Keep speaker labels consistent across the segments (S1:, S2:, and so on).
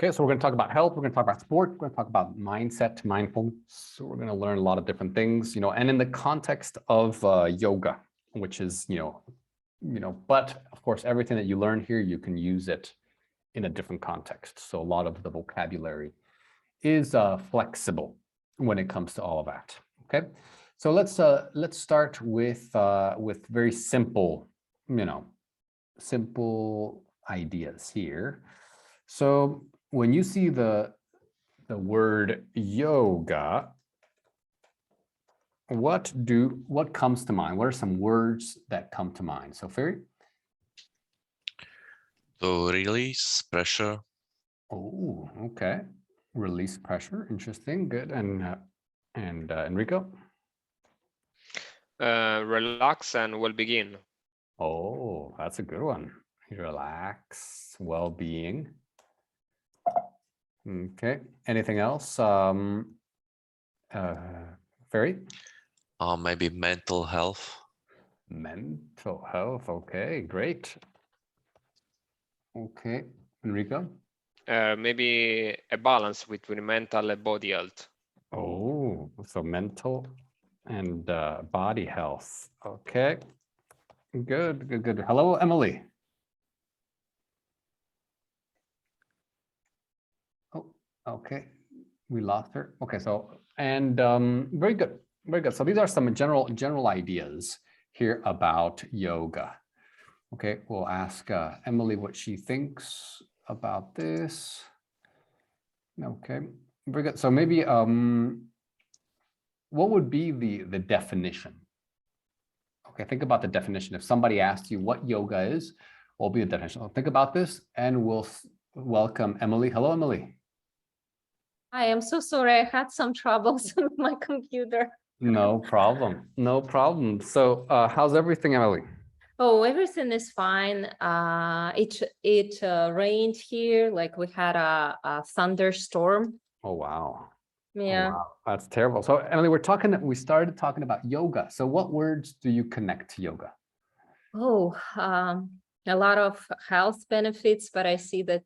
S1: Okay, so we're going to talk about health. We're going to talk about sport. We're going to talk about mindset, mindfulness. So we're going to learn a lot of different things, and in the context of yoga, which is, but of course, everything that you learn here, you can use it in a different context. So a lot of the vocabulary is flexible when it comes to all of that. Okay, so let's start with very simple, simple ideas here. So when you see the word yoga, what comes to mind? What are some words that come to mind? So Ferry?
S2: To release pressure.
S1: Oh, okay. Release pressure. Interesting. Good. And Enrico?
S3: Relax and we'll begin.
S1: Oh, that's a good one. Relax, well-being. Okay. Anything else? Ferry?
S2: Maybe mental health.
S1: Mental health. Okay, great. Okay, Enrico?
S3: Maybe a balance between mental and body health.
S1: Oh, so mental and body health. Okay, good, good, good. Hello, Emily. Oh, okay, we lost her. Okay, so and very good, very good. So these are some general ideas here about yoga. Okay, we'll ask Emily what she thinks about this. Okay, very good. So maybe what would be the definition? Okay, think about the definition. If somebody asks you what yoga is, what will be the definition? Think about this and we'll welcome Emily. Hello, Emily.
S4: Hi, I'm so sorry. I had some troubles with my computer.
S1: No problem. No problem. So how's everything, Emily?
S4: Oh, everything is fine. It rained here, like we had a thunderstorm.
S1: Oh, wow.
S4: Yeah.
S1: Oh, wow. That's terrible. So Emily, we started talking about yoga. So what words do you connect to yoga?
S4: Oh, a lot of health benefits, but I see that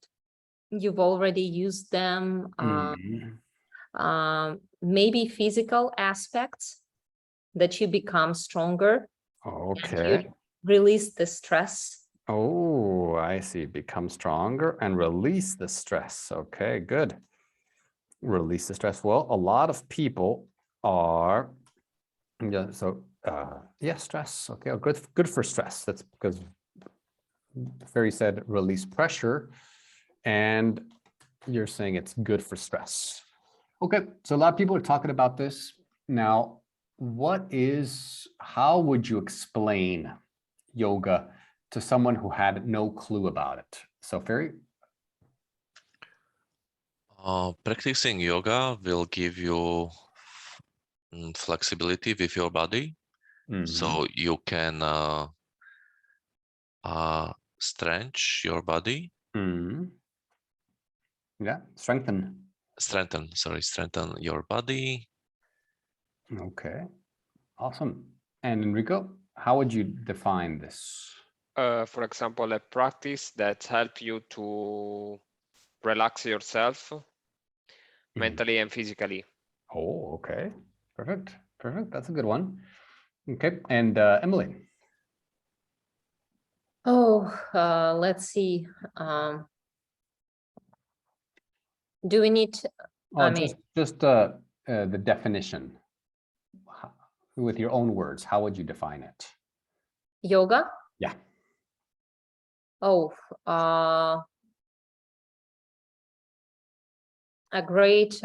S4: you've already used them. Maybe physical aspects that you become stronger.
S1: Okay.
S4: You release the stress.
S1: Oh, I see. Become stronger and release the stress. Okay, good. Release the stress. Well, a lot of people are, yeah, so yeah, stress. Okay, good for stress. That's because Ferry said release pressure, and you're saying it's good for stress. Okay, so a lot of people are talking about this. Now, how would you explain yoga to someone who had no clue about it? So Ferry?
S2: Practicing yoga will give you flexibility with your body. So you can stretch your body.
S1: Yeah, strengthen
S2: your body.
S1: Okay, awesome. And Enrico, how would you define this?
S3: For example, a practice that helps you to relax yourself mentally and physically.
S1: Oh, okay. Perfect. Perfect. That's a good one. Okay. And Emily.
S4: Oh, let's see. Do we need,
S1: just the definition with your own words. How would you define it?
S4: yoga?
S1: Yeah.
S4: Oh, a great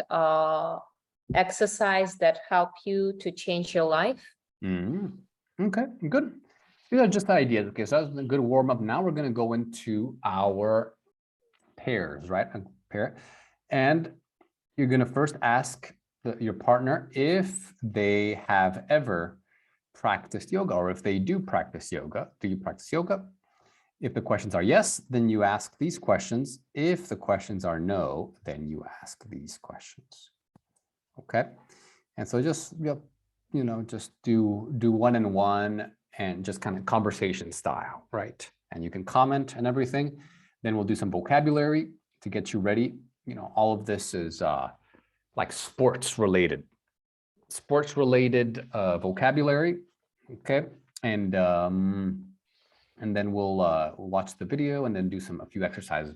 S4: exercise that help you to change your life.
S1: Okay, good. These are just ideas. Okay, so that's a good warm up. Now we're going to go into our pairs, right? A pair. And you're going to first ask your partner if they have ever practiced yoga, or if they do practice yoga. Do you practice yoga? If the questions are yes, then you ask these questions. If the questions are no, then you ask these questions. Okay. And so just, just do one-on-one and just kind of conversation style, right? And you can comment and everything. Then we'll do some vocabulary to get you ready all of this is like sports related vocabulary. Okay. And then we'll watch the video and then do a few exercises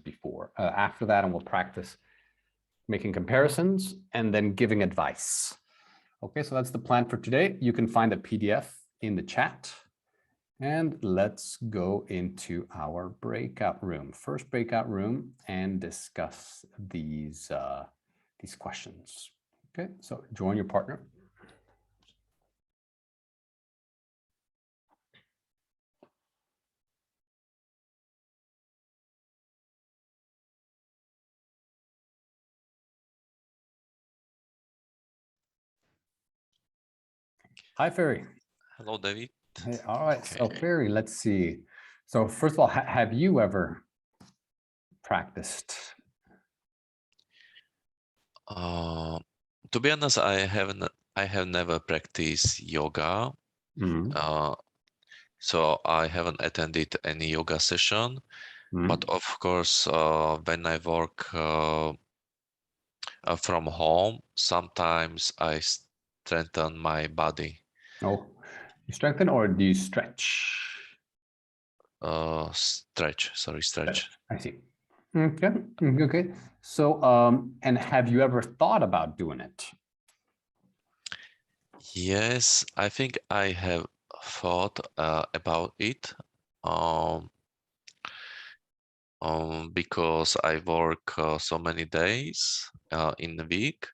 S1: after that, and we'll practice making comparisons and then giving advice. Okay, so that's the plan for today. You can find the PDF in the chat. And let's go into our breakout room, first breakout room, and discuss these questions. Okay, so join your partner. Hi, Ferry.
S2: Hello, David.
S1: Hey, all right, so
S2: Okay.
S1: Ferry, let's see. So first of all, have you ever practiced?
S2: To be honest, I have never practiced yoga. So I haven't attended any yoga session, but of course, when I work from home, sometimes I strengthen my body.
S1: Oh, you strengthen or do you stretch?
S2: Stretch.
S1: I see. Okay. Okay. So, and have you ever thought about doing it?
S2: Yes, I think I have thought about it. Because I work so many days in the week.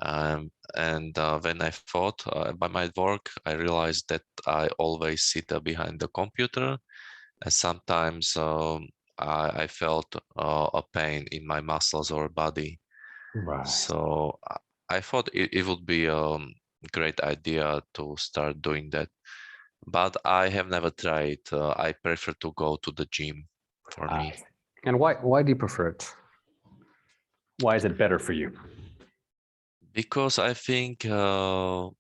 S2: And when I thought by my work, I realized that I always sit behind the computer, and sometimes I felt a pain in my muscles or body.
S1: Right.
S2: So I thought it would be a great idea to start doing that, but I have never tried. I prefer to go to the gym for me.
S1: And why do you prefer it? Why is it better for you?
S2: Because I think I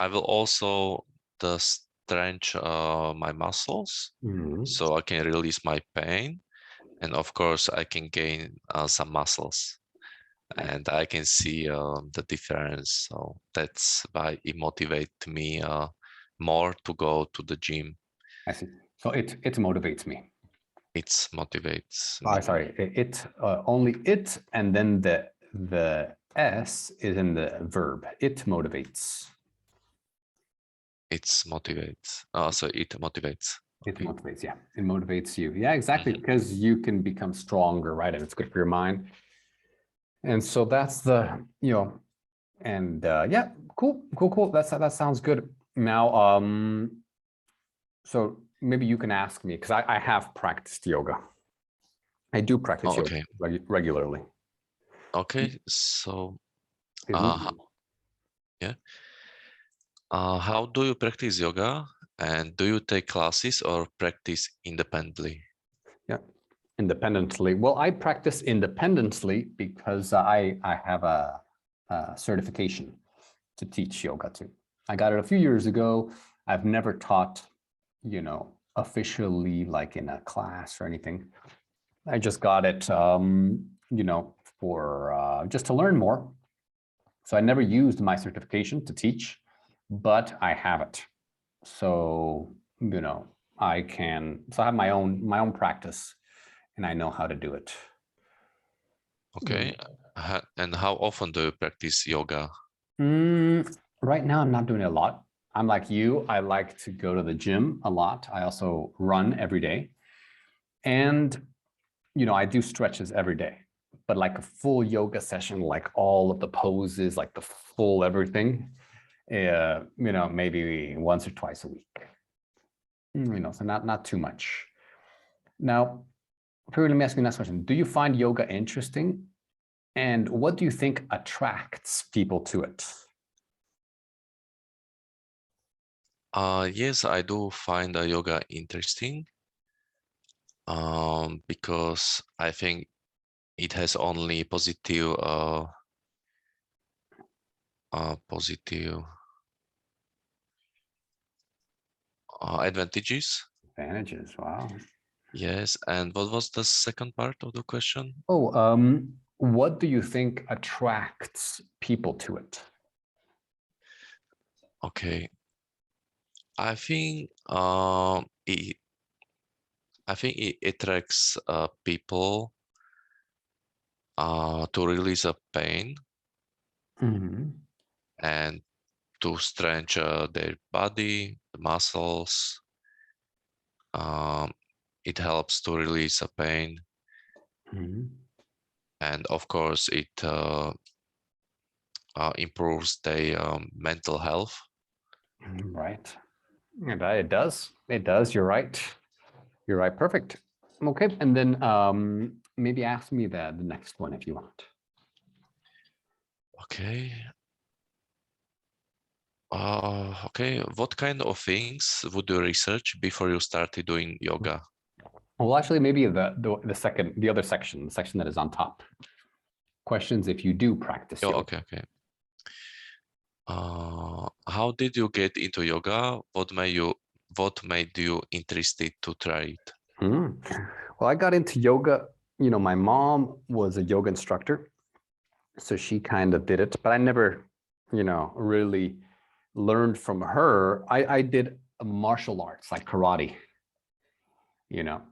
S2: will also stretch my muscles, so I can release my pain, and of course I can gain some muscles, and I can see the difference. So that's why it motivates me more to go to the gym.
S1: I see. So it motivates me.
S2: It motivates
S1: Oh,
S2: me.
S1: sorry, only it, and then the S is in the verb. It motivates.
S2: It motivates. So it motivates.
S1: It motivates, yeah. It motivates you. Yeah, exactly, because you can become stronger, right? And it's good for your mind. And so that's the, and yeah, cool. That sounds good. Now, so maybe you can ask me, because I have practiced yoga. I do practice yoga regularly.
S2: Okay, so yeah. How do you practice yoga, and do you take classes or practice independently?
S1: Yeah, independently. Well, I practice independently because I have a certification to teach yoga too. I got it a few years ago. I've never taught, officially like in a class or anything. I just got it, for just to learn more. So I never used my certification to teach, but I have it. So, I have my own practice and I know how to do it.
S2: Okay. And how often do you practice yoga?
S1: Right now, I'm not doing it a lot. I'm like you. I like to go to the gym a lot. I also run every day. And, I do stretches every day. But like a full yoga session, like all of the poses, like the full everything, maybe once or twice a week. So not too much. Now, let me ask you the next question. Do you find yoga interesting? And what do you think attracts people to it?
S2: Yes, I do find yoga interesting because I think it has only positive advantages.
S1: Advantages, wow.
S2: Yes, and what was the second part of the question?
S1: Oh, what do you think attracts people to it?
S2: Okay. I think it attracts people to release a pain and to strengthen their body, the muscles. It helps to release a pain, and of course, it improves their mental health.
S1: Right. And it does. It does. You're right. You're right. Perfect. Okay. And then maybe ask me the next one if you want.
S2: Okay. Okay. What kind of things would you research before you started doing yoga?
S1: Well, actually, maybe the other section, the section that is on top. Questions if you do practice
S2: Oh,
S1: yoga.
S2: okay, okay. How did you get into yoga? What made you interested to try it?
S1: Well, I got into yoga. You know, my mom was a yoga instructor, so she kind of did it, but I never, really learned from her. I did martial arts like karate,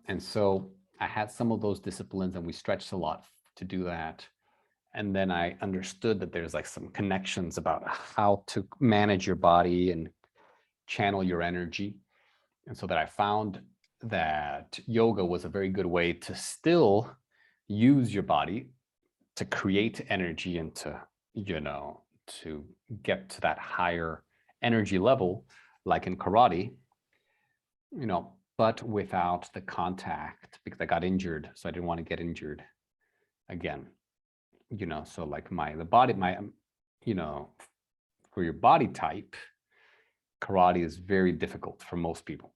S1: and so I had some of those disciplines and we stretched a lot to do that. And then I understood that there's like some connections about how to manage your body and channel your energy. And so that I found that yoga was a very good way to still use your body to create energy and to, to get to that higher energy level, like in karate, but without the contact, because I got injured. So I didn't want to get injured again. So like for your body type, karate is very difficult for most people,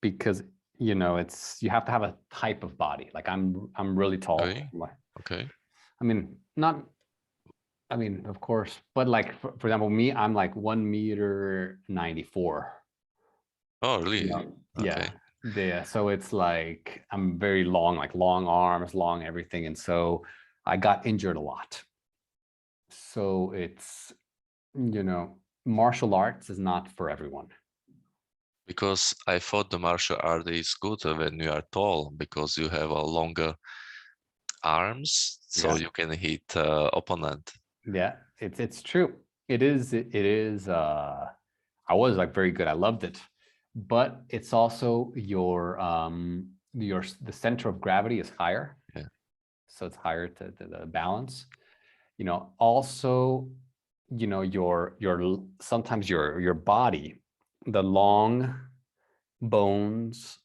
S1: because, you have to have a type of body. Like I'm really tall.
S2: Okay.
S1: I mean, of course, but like, for example, me, I'm like 1.94 meters.
S2: Oh, really?
S1: Yeah. Yeah. So it's like, I'm very long, like long arms, long everything. And so I got injured a lot. So it's, martial arts is not for everyone.
S2: Because I thought the martial art is good when you are tall, because you have a longer arms, so you can hit opponent.
S1: Yeah, it's true. It is. I was like very good. I loved it, but it's also the center of gravity is higher.
S2: Yeah.
S1: So it's higher to the balance. Also, sometimes your body, the long bones,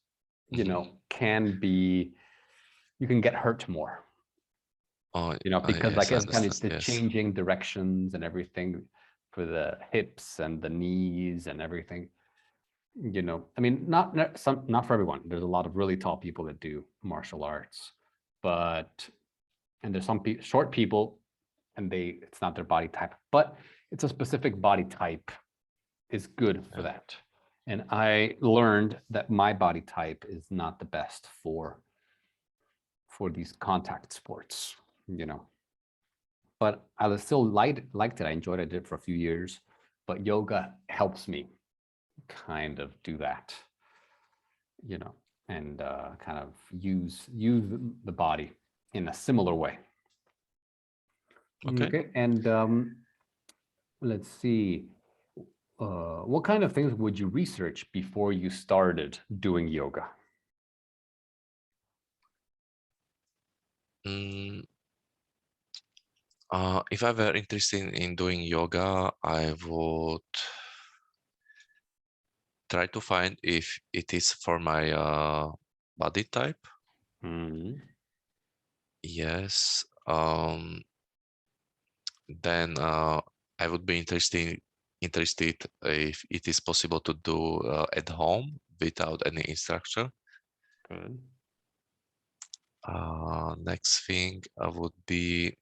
S1: can be, you can get hurt more.
S2: Oh,
S1: because
S2: yes,
S1: like
S2: I
S1: it's kind of
S2: understand,
S1: the
S2: yes.
S1: changing directions and everything for the hips and the knees and everything. I mean, not for everyone. There's a lot of really tall people that do martial arts, and there's some short people, and it's not their body type, but it's a specific body type is good for that. And I learned that my body type is not the best for these contact sports, but I was still liked it. I enjoyed it. I did it for a few years, but yoga helps me kind of do that, and kind of use the body in a similar way.
S2: Okay.
S1: And let's see. What kind of things would you research before you started doing yoga?
S2: If I were interested in doing yoga, I would try to find if it is for my body type. Yes. Then I would be interested if it is possible to do at home without any instructor.
S1: Good.
S2: Next thing would be,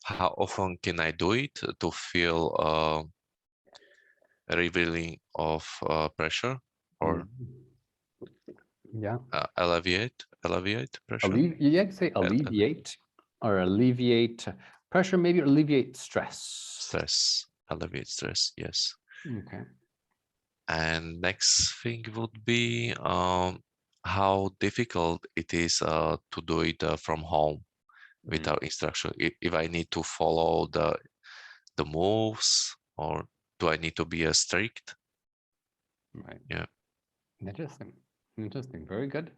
S2: how often can I do it to feel revealing of pressure? Or
S1: Yeah.
S2: alleviate pressure.
S1: You can say alleviate or alleviate pressure, maybe alleviate stress.
S2: Stress, alleviate stress, yes.
S1: Okay.
S2: And next thing would be how difficult it is to do it from home without instruction. If I need to follow the moves, or do I need to be strict?
S1: Right.
S2: Yeah.
S1: Interesting. Interesting. Very good.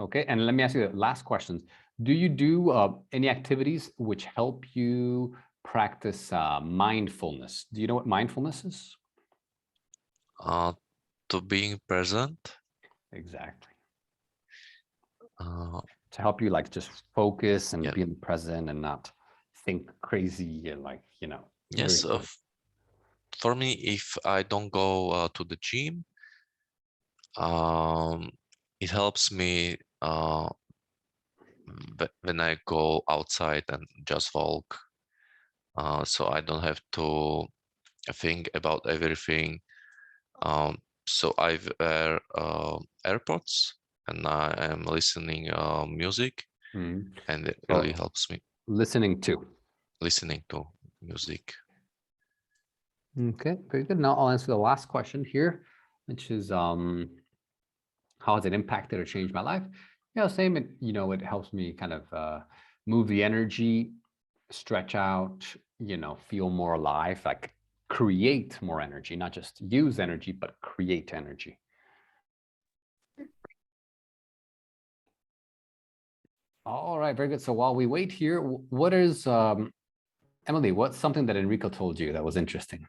S1: Okay. And let me ask you the last questions. Do you do any activities which help you practice mindfulness? Do you know what mindfulness is?
S2: To being present.
S1: Exactly.
S2: Uh,
S1: To help you like just focus and
S2: Yeah.
S1: be in the present and not think crazy and like, you know.
S2: yes,
S1: very good.
S2: for me, if I don't go to the gym, it helps me when I go outside and just walk. So I don't have to think about everything. So I wear AirPods and I am listening music, and it really helps me
S1: Listening to.
S2: listening to music.
S1: Okay, very good. Now I'll answer the last question here, which is how has it impacted or changed my life? Same, it helps me kind of move the energy, stretch out, feel more alive, like create more energy, not just use energy, but create energy. All right, very good. So while we wait here, what is, Emily, what's something that Enrico told you that was interesting?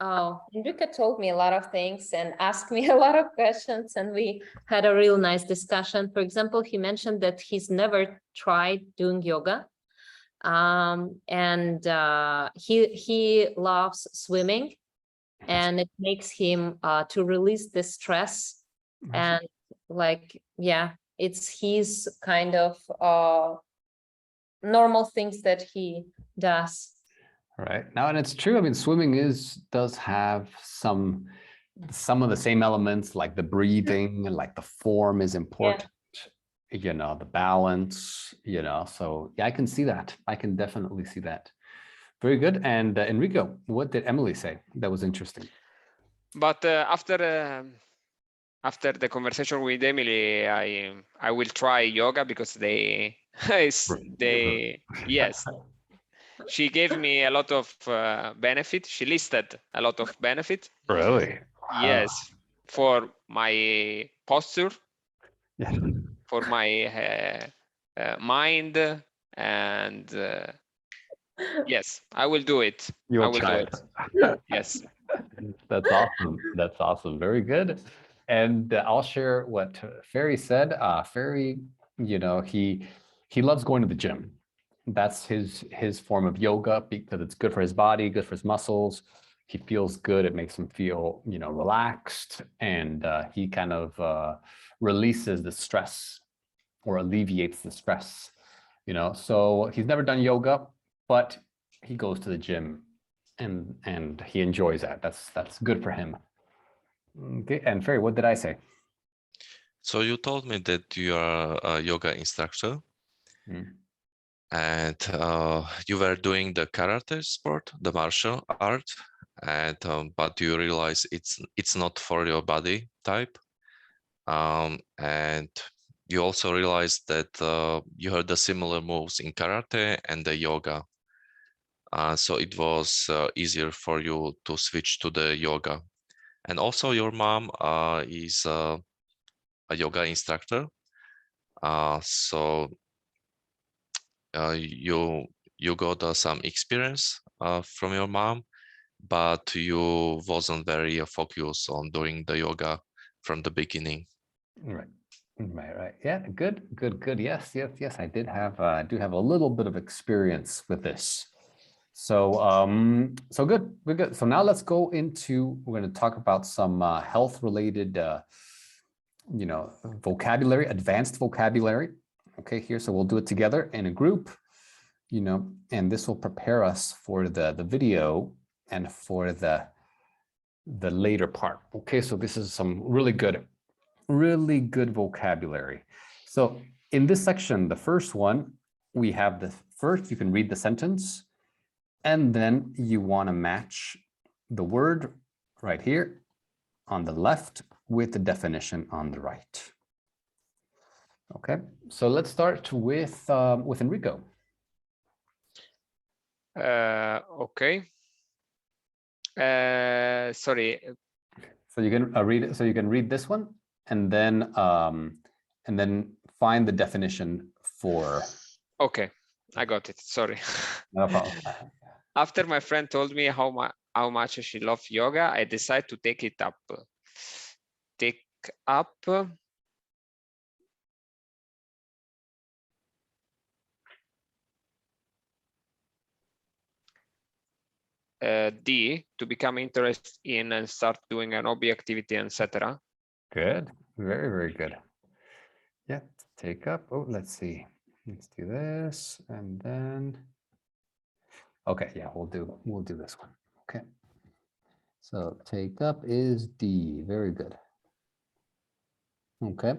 S4: Oh, Enrico told me a lot of things and asked me a lot of questions, and we had a real nice discussion. For example, he mentioned that he's never tried doing yoga. He loves swimming, and it makes him to release the stress. And like, yeah, it's his kind of normal things that he does.
S1: Right now, and it's true. I mean, swimming does have some of the same elements, like the breathing and like the form is important. The balance. So yeah, I can see that. I can definitely see that. Very good. And Enrico, what did Emily say that was interesting?
S3: But after the conversation with Emily, I will try yoga because yes. She gave me a lot of benefit. She listed a lot of benefit.
S1: Really?
S3: Yes, for my posture,
S1: Yeah.
S3: for my mind, and yes, I will do it.
S1: You
S3: I
S1: will
S3: will
S1: try
S3: do it. Yes.
S1: That's awesome. That's awesome. Very good. And I'll share what Ferry said. Ferry, he loves going to the gym. That's his form of yoga because it's good for his body, good for his muscles. He feels good. It makes him feel, relaxed, and he kind of releases the stress or alleviates the stress. So he's never done yoga, but he goes to the gym, and he enjoys that. That's good for him. Okay, and Ferry, what did I say?
S2: So you told me that you are a yoga instructor, and you were doing the karate sport, the martial art, and but you realize it's not for your body type, and you also realized that you heard the similar moves in karate and the yoga. So it was easier for you to switch to the yoga. And also your mom is a yoga instructor. So you got some experience from your mom, but you wasn't very focused on doing the yoga from the beginning.
S1: Right. Yeah, good. Yes. I do have a little bit of experience with this. So good. We're good. So now let's go into, we're going to talk about some health related, vocabulary, advanced vocabulary. Okay, here. So we'll do it together in a group, and this will prepare us for the video and for the later part. Okay, so this is some really good really good vocabulary. So in this section, the first one, we have the first, you can read the sentence, and then you want to match the word right here on the left with the definition on the right. Okay, so let's start with Enrico.
S3: Okay. Sorry.
S1: So you can read it. So you can read this one, and then find the definition for.
S3: Okay, I got it. Sorry.
S1: No problem.
S3: After my friend told me how much she loved yoga, I decided to take it up. Take up. D, to become interested in and start doing an hobby activity, etc.
S1: Good. Very, very good. Yeah, take up. Oh, let's see. Let's do this, and then. Okay, yeah, we'll do this one. Okay. So take up is D. Very good. Okay.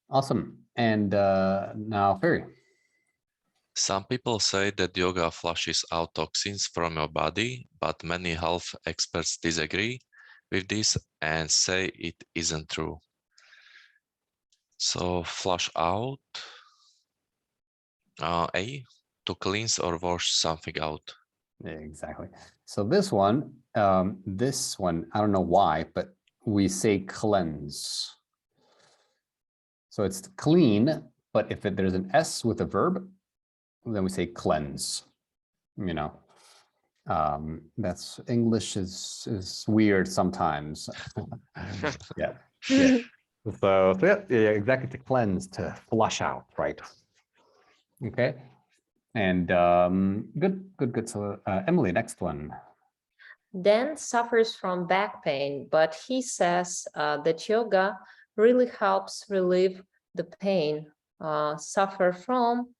S1: Awesome. And now Ferry.
S2: Some people say that yoga flushes out toxins from your body, but many health experts disagree with this and say it isn't true. So flush out, A, to cleanse or wash something out.
S1: Exactly. So this one, I don't know why, but we say cleanse. So it's clean, but if there's an S with a verb, then we say cleanse. You know, that's English is weird sometimes. Yeah. Yeah. So yeah, exactly, to cleanse, to flush out, right? Okay. And good. So Emily, next one.
S4: Dan suffers from back pain, but he says that yoga really helps relieve the pain. Suffer from,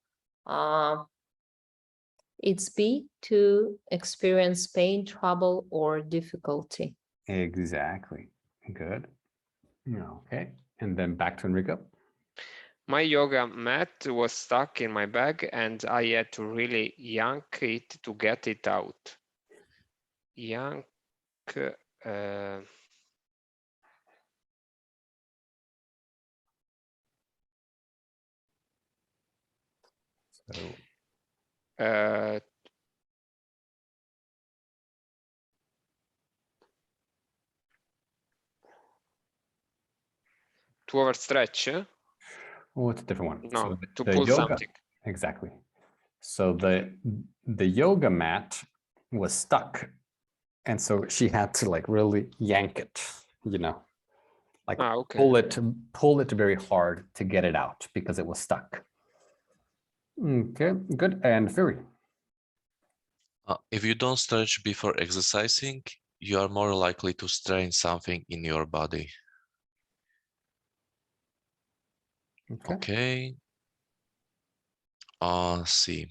S4: it's B, to experience pain, trouble, or difficulty.
S1: Exactly. Good. Okay. And then back to Enrico.
S3: My yoga mat was stuck in my bag and I had to really yank it to get it out. Yank.
S1: So
S3: to overstretch?
S1: oh, it's a different one.
S3: No,
S1: So
S3: to
S1: the
S3: pull
S1: yoga,
S3: something.
S1: exactly. So the yoga mat was stuck, and so she had to like really yank it, you know, like
S3: Okay.
S1: pull it very hard to get it out because it was stuck. Okay, good. And Fury.
S2: If you don't stretch before exercising, you are more likely to strain something in your body. Okay. C,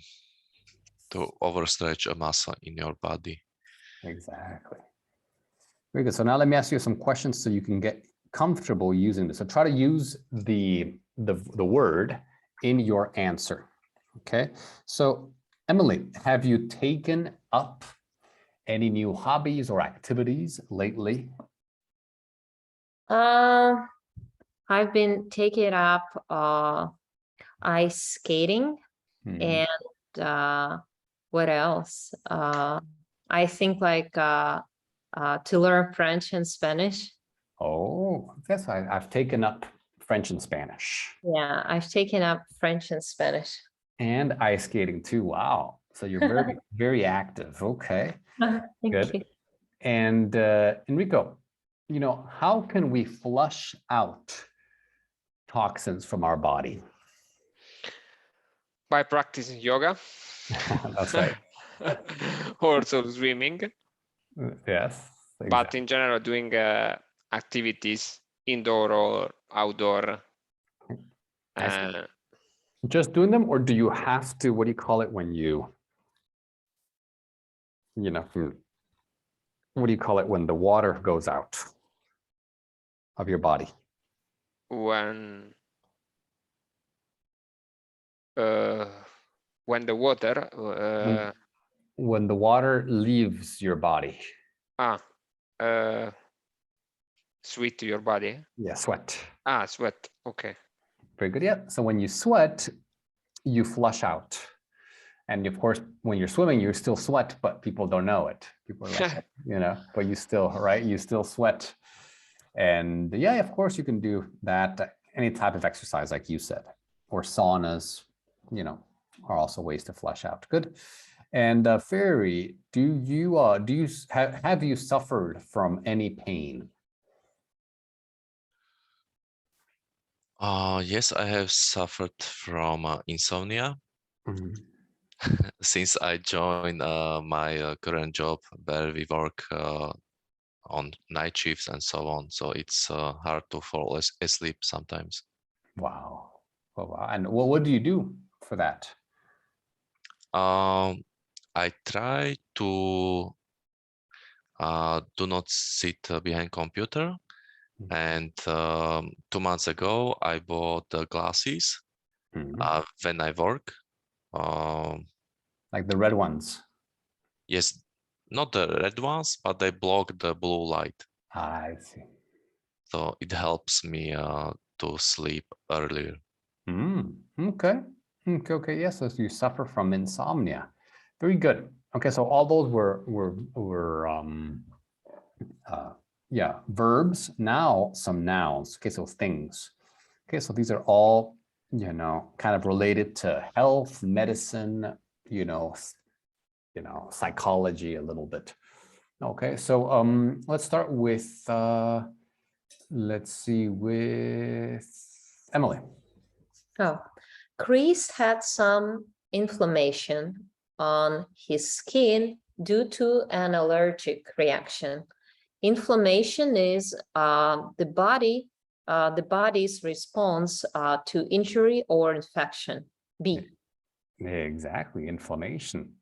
S2: to overstretch a muscle in your body.
S1: Exactly. Very good. So now let me ask you some questions so you can get comfortable using this. So try to use the word in your answer. Okay. So Emily, have you taken up any new hobbies or activities lately?
S4: I've been taking up ice skating and what else? I think like to learn French and Spanish.
S1: Oh, yes, I've taken up French and Spanish.
S4: Yeah, I've taken up French and Spanish.
S1: And ice skating too. Wow. So you're very, very active. Okay.
S4: Thank you.
S1: And Enrico, you know, how can we flush out toxins from our body?
S3: By practicing yoga.
S1: That's right.
S3: Also swimming.
S1: Yes.
S3: But
S1: Exactly.
S3: in general, doing activities indoor or outdoor.
S1: Just doing them, or do you have to, what do you call it when you know, what do you call it when the water goes out of your body?
S3: when the water
S1: When the water leaves your body.
S3: sweat to your body.
S1: Yeah, sweat.
S3: Sweat. Okay.
S1: Very good. Yeah. So when you sweat, you flush out. And of course, when you're swimming, you still sweat, but people don't know it. People are like, you know, but you still, right? You still sweat. And yeah, of course, you can do that. Any type of exercise, like you said, or saunas, you know, are also ways to flush out. Good. And Fairy, have you suffered from any pain?
S2: Yes, I have suffered from insomnia since I joined my current job where we work on night shifts and so on. So it's hard to fall asleep sometimes.
S1: Wow. Oh, wow. And what do you do for that?
S2: I try to do not sit behind computer. And 2 months ago, I bought the glasses when I work.
S1: Like the red ones?
S2: Yes, not the red ones, but they block the blue light.
S1: I see.
S2: So it helps me to sleep earlier.
S1: Okay. Okay. Yes, so you suffer from insomnia. Very good. Okay, so all those were yeah, verbs. Now some nouns. Okay, so things. Okay, so these are all, you know, kind of related to health, medicine, you know, psychology a little bit. Okay, so let's start with let's see, with Emily.
S4: Oh, Chris had some inflammation on his skin due to an allergic reaction. Inflammation is the body's response to injury or infection. B.
S1: Exactly, inflammation.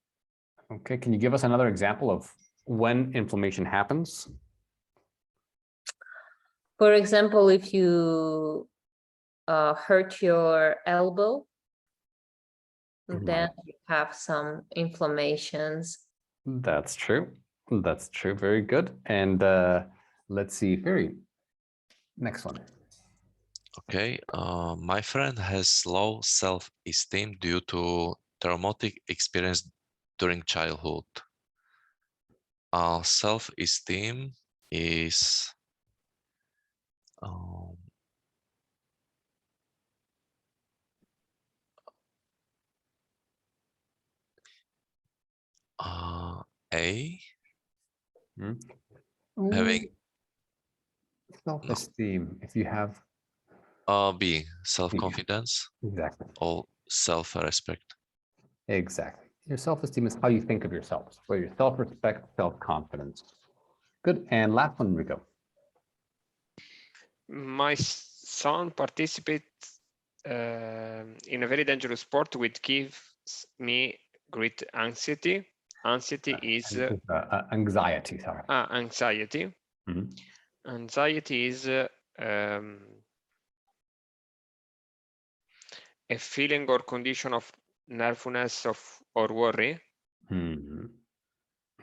S1: Okay, can you give us another example of when inflammation happens?
S4: For example, if you hurt your elbow, then you have some inflammations.
S1: That's true. That's true. Very good. And let's see, Fairy. Next one.
S2: Okay, my friend has low self-esteem due to traumatic experience during childhood. Self-esteem is A. Having
S1: self-esteem. If you have
S2: B. Self-confidence.
S1: Exactly.
S2: Or self-respect.
S1: Exactly. Your self-esteem is how you think of yourself. So your self-respect, self-confidence. Good. And last one, Rico.
S3: My son participates in a very dangerous sport which gives me great anxiety. Anxiety is
S1: anxiety. Sorry.
S3: Anxiety. Anxiety is a feeling or condition of nervousness or worry.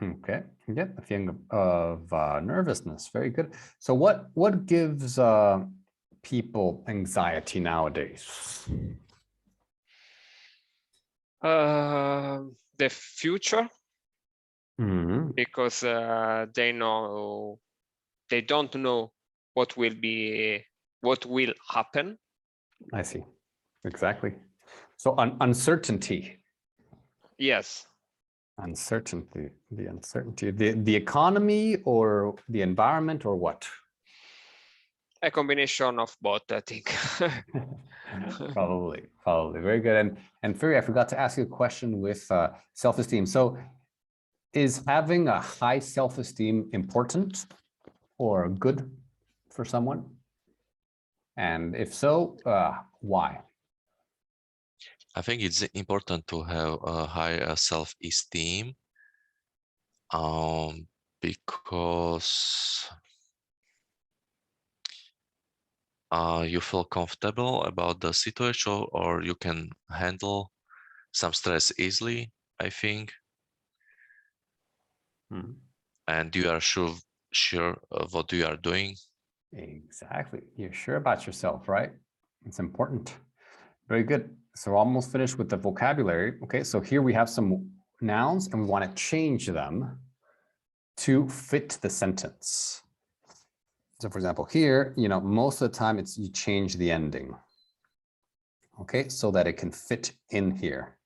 S1: Okay. Yeah, a feeling of nervousness. Very good. So what gives people anxiety nowadays?
S3: The future, because they don't know what will happen.
S1: I see. Exactly. So uncertainty.
S3: Yes.
S1: Uncertainty, the uncertainty, the economy or the environment or what?
S3: A combination of both, I think.
S1: Probably. Very good. And Fury, I forgot to ask you a question with self-esteem. So is having a high self-esteem important or good for someone? And if so, why?
S2: I think it's important to have a high self-esteem because you feel comfortable about the situation, or you can handle some stress easily, I think. And you are sure of what you are doing.
S1: Exactly. You're sure about yourself, right? It's important. Very good. So we're almost finished with the vocabulary. Okay, so here we have some nouns and we want to change them to fit the sentence. So for example, here, most of the time it's you change the ending. Okay, so that it can fit in here.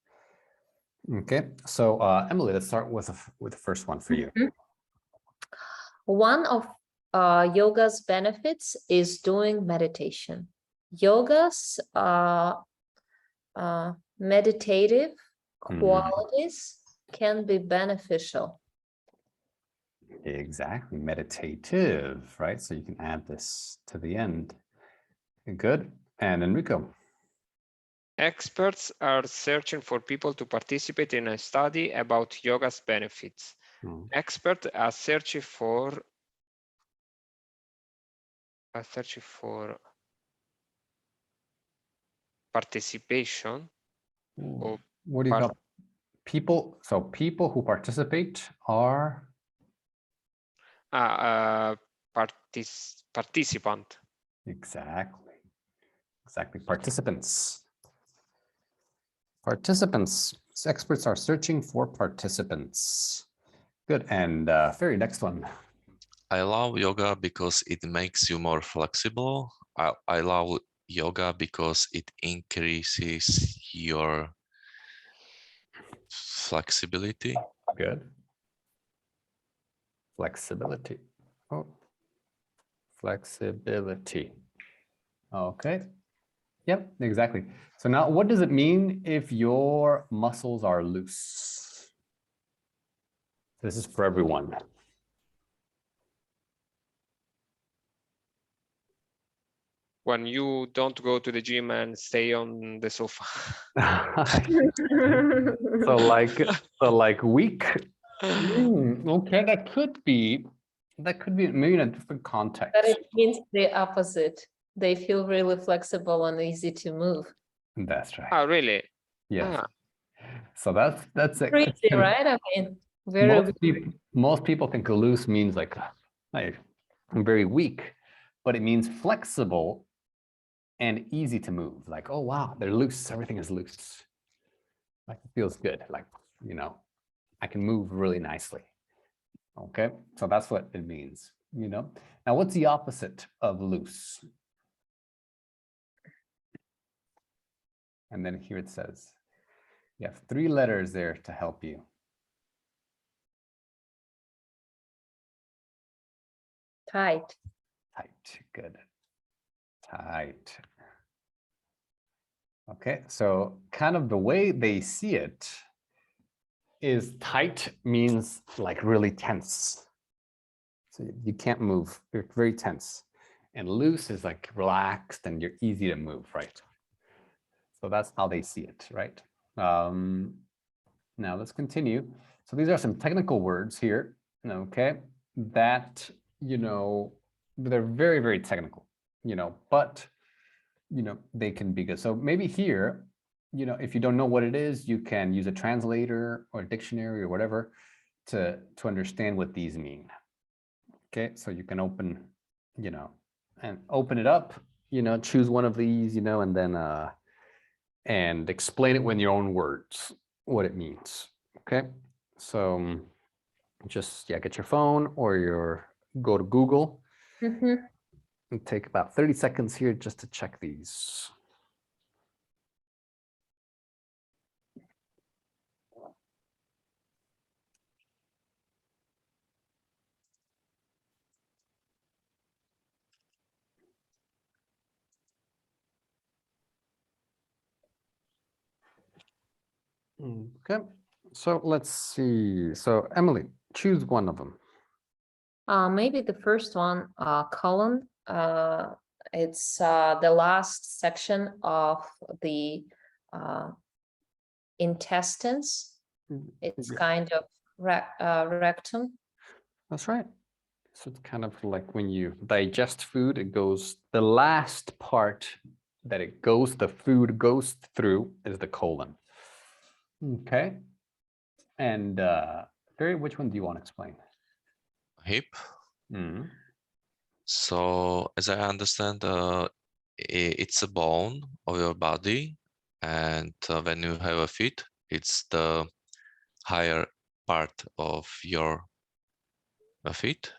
S1: Okay, so Emily, let's start with the first one for you.
S4: One of yoga's benefits is doing meditation. Yoga's meditative qualities can be beneficial.
S1: Exactly, meditative, right? So you can add this to the end. Good. And Enrico.
S3: Experts are searching for people to participate in a study about yoga's benefits. Experts are searching for participation.
S1: What do you call people? So people who participate are
S3: participant.
S1: Exactly. Participants. Participants. Experts are searching for participants. Good. And Ferry, next one.
S2: I love yoga because it makes you more flexible. I love yoga because it increases your flexibility.
S1: Good. Flexibility. Oh, flexibility. Okay. Yep, exactly. So now what does it mean if your muscles are loose? This is for everyone.
S3: When you don't go to the gym and stay on the sofa.
S1: so like weak. Okay, that could be maybe in a different context.
S4: But it means the opposite. They feel really flexible and easy to move.
S1: That's right.
S3: Oh, really?
S1: Yes. So that's it.
S4: Crazy, right? I mean, very
S1: most people think loose means like I'm very weak, but it means flexible and easy to move. Like, oh wow, they're loose. Everything is loose. Like it feels good. Like, I can move really nicely. Okay, so that's what it means, Now, what's the opposite of loose? And then here it says, you have 3 letters there to help you.
S4: tight.
S1: Tight, good. Tight. Okay, so kind of the way they see it is tight means like really tense. So you can't move, you're very tense. And loose is like relaxed and you're easy to move, right? So that's how they see it, right? Now let's continue. So these are some technical words here, okay, that, they're very, very technical, but, they can be good. So maybe here, if you don't know what it is, you can use a translator or a dictionary or whatever to understand what these mean. Okay, so you can open, and open it up, choose one of these, and then and explain it with your own words, what it means. Okay, so just get your phone or go to Google and take about 30 seconds here just to check these. Okay, so let's see. So Emily, choose one of them.
S4: Maybe the first one, colon. It's the last section of the intestines. It's kind of rectum.
S1: That's right. So it's kind of like when you digest food, it goes, the last part that it goes, the food goes through is the colon. Okay. And Barry, which one do you want to explain?
S2: Hip.
S1: Mm.
S2: So as I understand, it's a bone of your body, and when you have a feet, it's the higher part of your feet.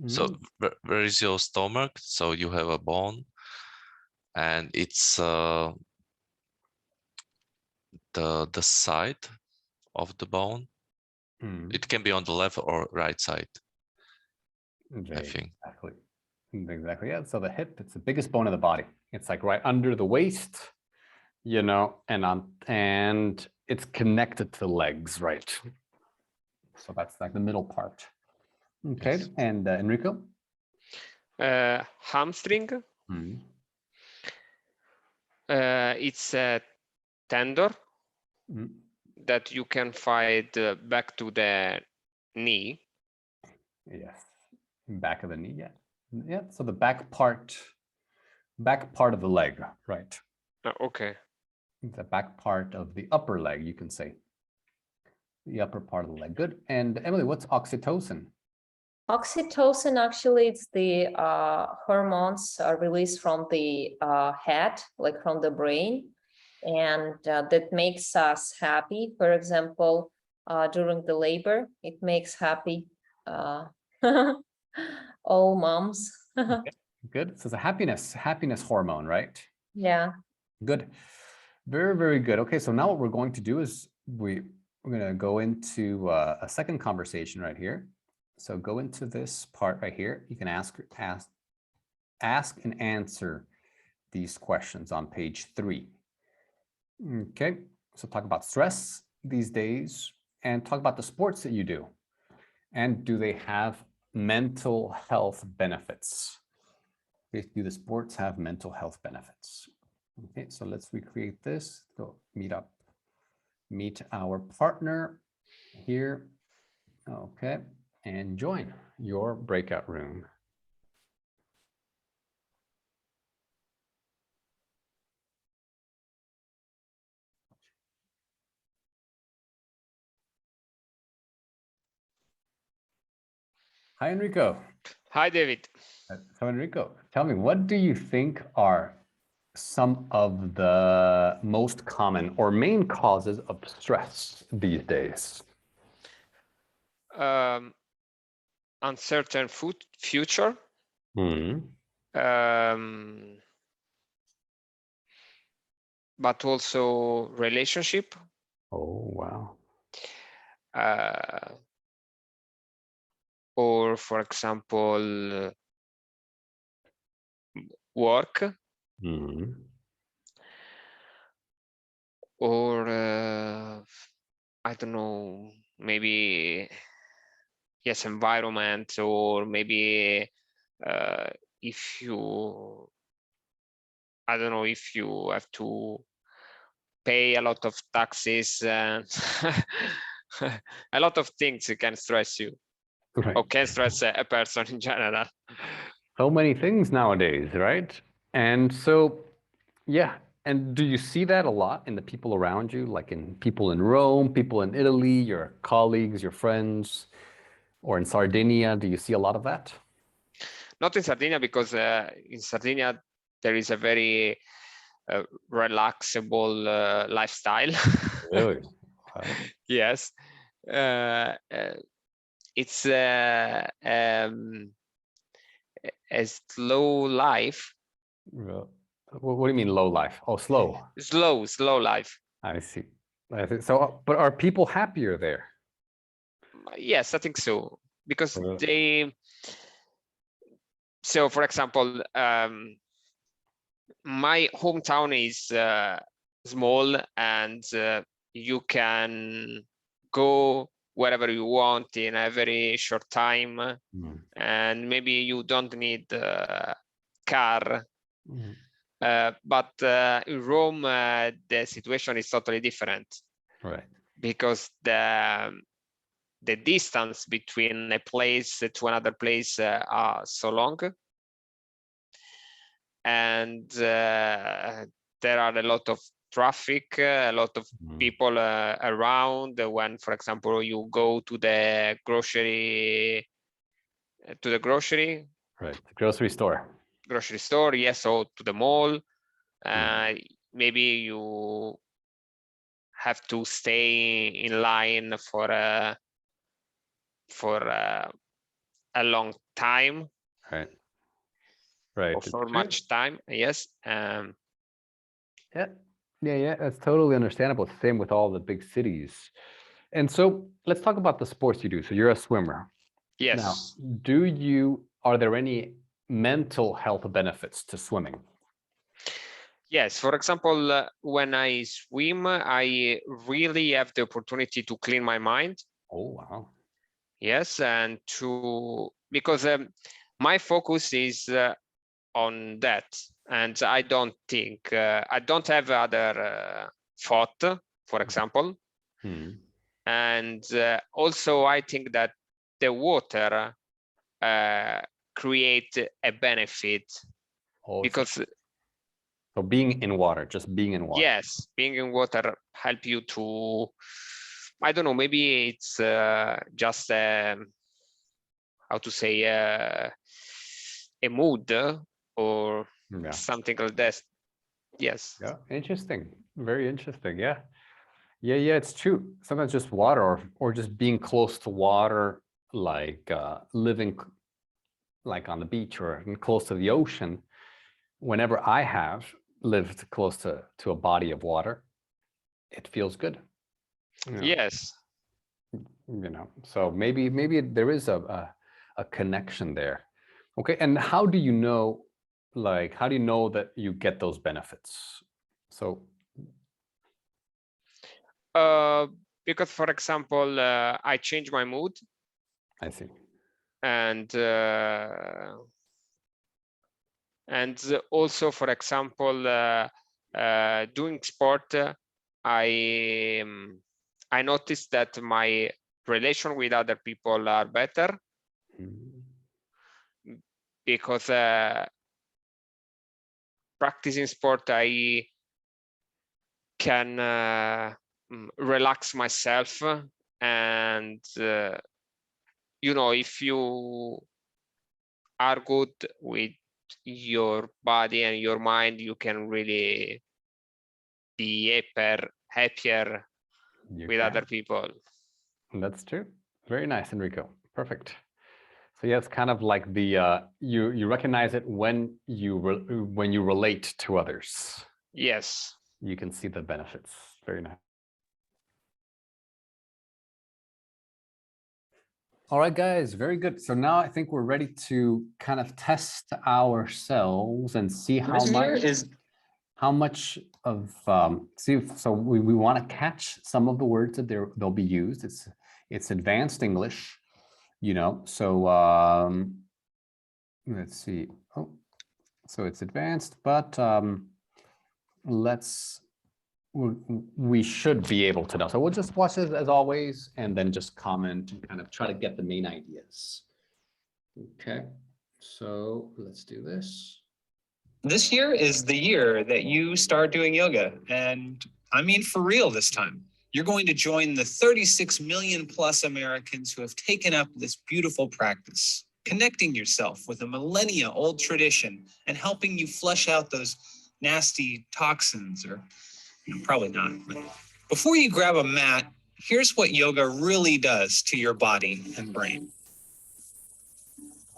S2: So where is your stomach? So you have a bone, and it's the side of the bone. It can be on the left or right side, I think.
S1: Exactly. Yeah. So the hip, it's the biggest bone of the body. It's like right under the waist, you know, and it's connected to the legs, right? So that's like the middle part. Okay.
S2: Yes.
S1: And Enrico?
S3: Hamstring. It's a tendon that you can find back to the knee.
S1: Yes. Back of the knee. Yeah. Yeah. So the back part of the leg, right?
S3: Okay.
S1: The back part of the upper leg, you can say. The upper part of the leg. Good. And Emily, what's oxytocin?
S4: Oxytocin, actually, it's the hormones released from the head, like from the brain, and that makes us happy. For example, during the labor, it makes happy all moms.
S1: Okay. Good. So it's a happiness hormone, right?
S4: Yeah.
S1: Good. Very, very good. Okay, so now what we're going to do is we're going to go into a second conversation right here. So go into this part right here. You can ask and answer these questions on page 3. Okay, so talk about stress these days and talk about the sports that you do. And do they have mental health benefits? Do the sports have mental health benefits? Okay, so let's recreate this. Go meet our partner here. Okay, and join your breakout room. Hi, Enrico.
S3: Hi, David.
S1: So Enrico, tell me, what do you think are some of the most common or main causes of stress these days?
S3: Uncertain future. But also relationship.
S1: Oh, wow.
S3: Or, for example, work. Or I don't know, maybe yes, environment, or maybe if you, I don't know, if you have to pay a lot of taxes and a lot of things can stress you,
S1: Right.
S3: or can stress a person in general.
S1: So many things nowadays, right? And so, yeah. And do you see that a lot in the people around you, like in people in Rome, people in Italy, your colleagues, your friends, or in Sardinia? Do you see a lot of that?
S3: Not in Sardinia, because in Sardinia there is a very relaxable lifestyle.
S1: Really? Wow.
S3: Yes. It's a slow life.
S1: What do you mean low life? Oh, slow.
S3: Slow life.
S1: I see. So, but are people happier there?
S3: Yes, I think so. Because they, so for example, my hometown is small, and you can go wherever you want in a very short time, and maybe you don't need a car. But in Rome, the situation is totally different.
S1: Right.
S3: Because the the distance between a place to another place are so long. And there are a lot of traffic, a lot of people around when, for example, you go to the grocery,
S1: Right, the grocery store,
S3: yes, or to the mall. Maybe you have to stay in line for a long time,
S1: right,
S3: or for much time. Yes.
S1: Yeah, that's totally understandable. Same with all the big cities. And so let's talk about the sports you do. So you're a swimmer.
S3: Yes.
S1: Now, are there any mental health benefits to swimming?
S3: Yes, for example, when I swim, I really have the opportunity to clean my mind.
S1: Oh, wow.
S3: Yes, and because my focus is on that, and I don't think I don't have other thought, for example. And also I think that the water create a benefit, because
S1: so being in water, just being in water.
S3: Yes, being in water help you to, I don't know, maybe it's just how to say, a mood or something like that. Yes.
S1: Yeah, interesting. Very interesting. Yeah. Yeah, it's true. Sometimes just water or just being close to water, like living like on the beach or close to the ocean. Whenever I have lived close to a body of water, it feels good.
S3: Yes.
S1: So maybe there is a connection there. Okay, and how do you know, that you get those benefits? So
S3: because, for example, I change my mood.
S1: I see.
S3: And also, for example, doing sport, I noticed that my relation with other people are better, because practicing sport, I can relax myself, and if you are good with your body and your mind, you can really be happier with other people.
S1: That's true. Very nice, Enrico. Perfect. So yeah, it's kind of like the you recognize it when you relate to others.
S3: Yes.
S1: You can see the benefits. Very nice. All right, guys, very good. So now I think we're ready to kind of test ourselves and see how much of so we want to catch some of the words that they'll be used. It's advanced English, so let's see. Oh, so it's advanced, but we should be able to know. So we'll just watch it as always, and then just comment and kind of try to get the main ideas. Okay, so let's do this.
S5: This year is the year that you start doing yoga, and I mean for real this time. You're going to join the 36 million plus Americans who have taken up this beautiful practice, connecting yourself with a millennia-old tradition and helping you flush out those nasty toxins, or probably not. But before you grab a mat, here's what yoga really does to your body and brain.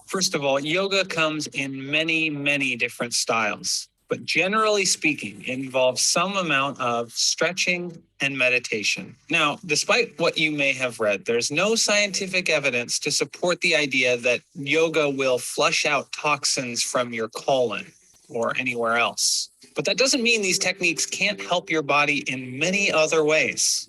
S5: First of all, yoga comes in many, many different styles, but generally speaking, it involves some amount of stretching and meditation. Now, despite what you may have read, there's no scientific evidence to support the idea that yoga will flush out toxins from your colon or anywhere else. But that doesn't mean these techniques can't help your body in many other ways.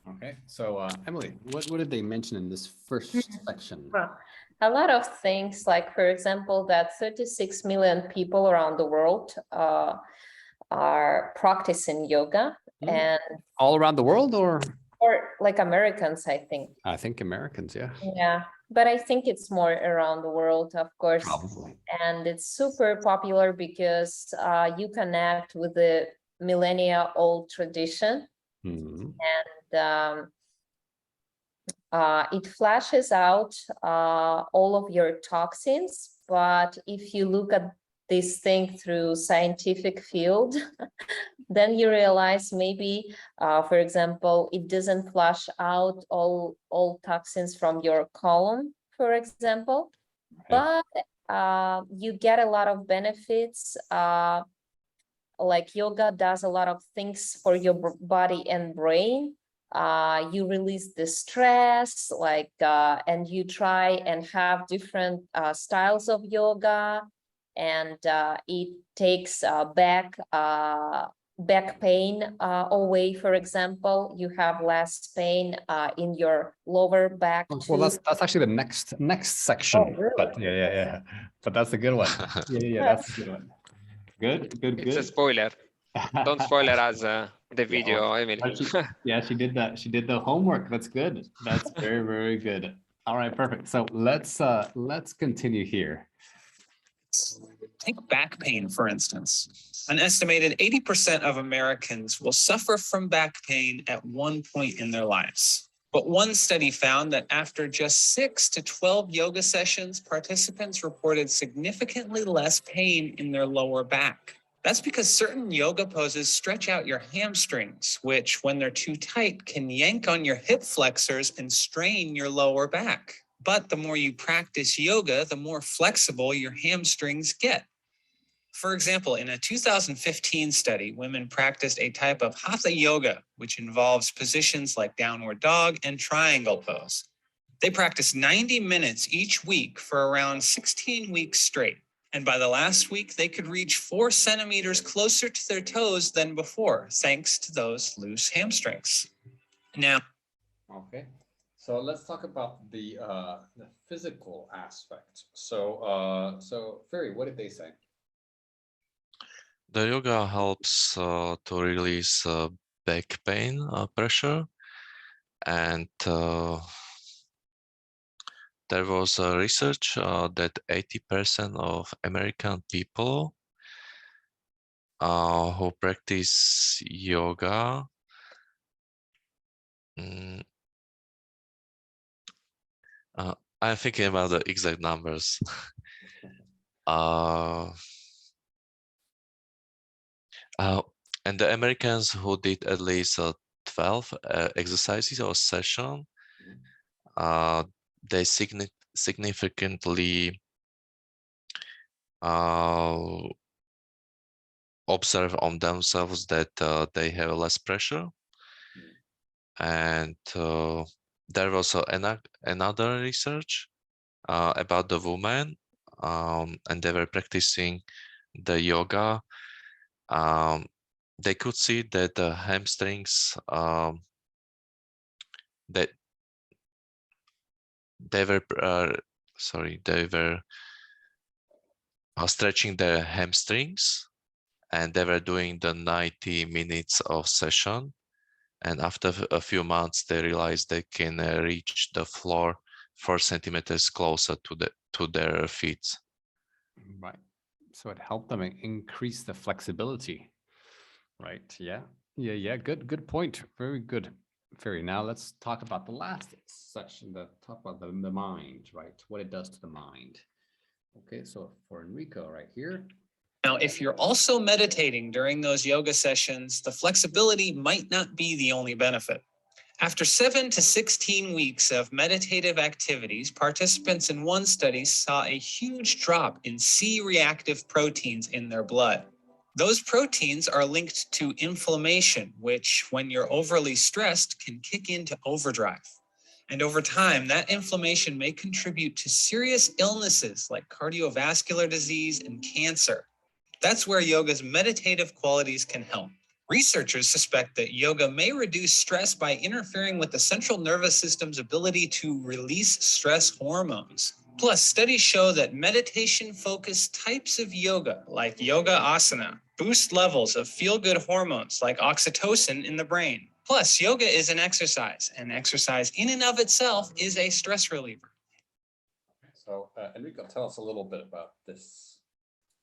S1: Okay, so Emily, what did they mention in this first section?
S4: Well, a lot of things, like, for example, that 36 million people around the world are practicing yoga. And
S1: all around the world, or?
S4: Or like Americans, I think.
S1: I think Americans, yeah.
S4: Yeah, but I think it's more around the world, of course.
S1: Probably.
S4: And it's super popular because you connect with the millennia-old tradition.
S1: Mhm.
S4: And it flashes out all of your toxins. But if you look at this thing through scientific field, then you realize maybe, for example, it doesn't flush out all toxins from your colon, for example,
S1: Okay.
S4: but you get a lot of benefits. Like yoga does a lot of things for your body and brain. You release the stress, like, and you try and have different styles of yoga, and it takes back pain away. For example, you have less pain in your lower back
S1: Well,
S4: too.
S1: that's actually the next section.
S4: Oh, really?
S1: But yeah. But that's a good one. Yeah, that's a good one. Good.
S3: It's a spoiler. Don't spoiler us the
S1: Yeah,
S3: video,
S1: well,
S3: Emily.
S1: yeah, she did that. She did the homework. That's good. That's very good. All right, perfect. So let's continue here.
S5: Take back pain, for instance. An estimated 80% of Americans will suffer from back pain at one point in their lives. But one study found that after just 6 to 12 yoga sessions, participants reported significantly less pain in their lower back. That's because certain yoga poses stretch out your hamstrings, which, when they're too tight, can yank on your hip flexors and strain your lower back. But the more you practice yoga, the more flexible your hamstrings get. For example, in a 2015 study, women practiced a type of hatha yoga, which involves positions like downward dog and triangle pose. They practiced 90 minutes each week for around 16 weeks straight. And by the last week, they could reach 4 centimeters closer to their toes than before, thanks to those loose hamstrings. Now,
S1: Okay. So let's talk about the physical aspect. So Ferry, what did they say?
S2: The yoga helps to release back pain pressure, and there was research that 80% of American people who practice yoga I'm thinking about the exact numbers. And the Americans who did at least 12 exercises or session, they significantly observe on themselves that they have less pressure. And there was another research about the women, and they were practicing the yoga. They could see that the hamstrings, that they were stretching their hamstrings, and they were doing the 90 minutes of session. And after a few months, they realized they can reach the floor 4 centimeters closer to their feet.
S1: Right. So it helped them increase the flexibility. Right. Yeah. Good point. Very good. Ferry. Now let's talk about the last section. Talk about the mind. Right. What it does to the mind. Okay. So for Enrico, right here.
S5: Now, if you're also meditating during those yoga sessions, the flexibility might not be the only benefit. After 7 to 16 weeks of meditative activities, participants in one study saw a huge drop in C-reactive proteins in their blood. Those proteins are linked to inflammation, which, when you're overly stressed, can kick into overdrive. And over time, that inflammation may contribute to serious illnesses like cardiovascular disease and cancer. That's where yoga's meditative qualities can help. Researchers suspect that yoga may reduce stress by interfering with the central nervous system's ability to release stress hormones. Plus, studies show that meditation-focused types of yoga, like yoga asana, boost levels of feel-good hormones like oxytocin in the brain. Plus, yoga is an exercise, and exercise in and of itself is a stress reliever.
S1: So, Enrico, tell us a little bit about this